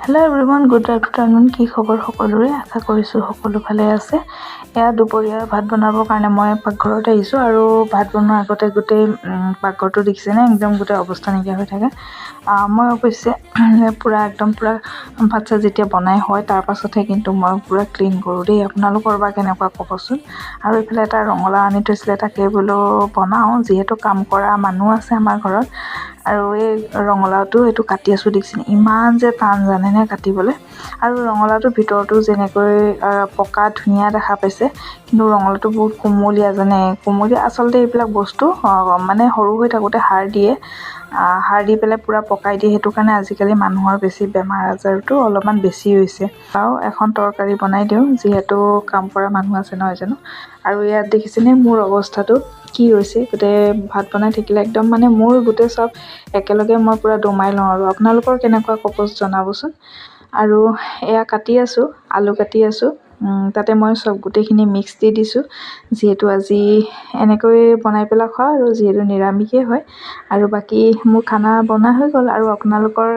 Hello' everyone, good afternoon. কি খবৰ সকলোৰে? আশা কৰিছোঁ সকলো ভালে আছে। এয়া দুপৰীয়া ভাত বনাবৰ কাৰণে মই পাকঘৰত আহিছোঁ আৰু ভাত বনোৱাৰ আগতে গোটেই পাকঘৰটো দেখিছেনে, একদম গোটেই অৱস্থা নাইকিয়া হৈ থাকে। মই অৱশ্যে পূৰা ভাত চাত যেতিয়া বনাই হয় তাৰ পাছতহে কিন্তু মই পূৰা ক্লিন কৰোঁ দেই। আপোনালোকৰ বা কেনেকুৱা ক'বচোন। আৰু এইফালে এটা ৰঙালাও আনি থৈছিলে, তাকে বোলো বনাওঁ, যিহেতু কাম কৰা মানুহ আছে আমাৰ ঘৰত। আৰু এই ৰঙালাওটো এইটো কাটি আছোঁ দেখিছেনে, ইমান যে টান জানেনে কাটিবলৈ। আৰু ৰঙালাওটোৰ ভিতৰতো যেনেকৈ পকা ধুনীয়া দেখা পাইছে, কিন্তু ৰঙালাওটো বহুত কোমলীয়া জানে। কোমলীয়া আচলতে এইবিলাক বস্তু মানে সৰু হৈ থাকোঁতে সাৰ দি পেলাই পূৰা পকাই দিয়ে। সেইটো কাৰণে আজিকালি মানুহৰ বেছি বেমাৰ আজাৰটো অলপমান বেছি হৈছে। আৰু এখন তৰকাৰী বনাই দিওঁ, যিহেতু কাম কৰা মানুহ আছে নহয় জানো। আৰু ইয়াত দেখিছেনে মোৰ অৱস্থাটো কি হৈছে। গোটেই ভাত বনাই থাকিলে একদম মানে মোৰ গোটেই চব একেলগে মই পূৰা দমাই লওঁ। আৰু আপোনালোকৰ কেনেকুৱা ক'ব জনাবচোন। আৰু এয়া কাটি আছোঁ, আলু কাটি আছোঁ। তাতে মই চব গোটেইখিনি মিক্স দি দিছোঁ, যিহেতু আজি এনেকৈ বনাই পেলাই খোৱা আৰু যিহেতু নিৰামিষেই হয়। আৰু বাকী মোৰ খানা বনোৱা হৈ গ'ল। আৰু আপোনালোকৰ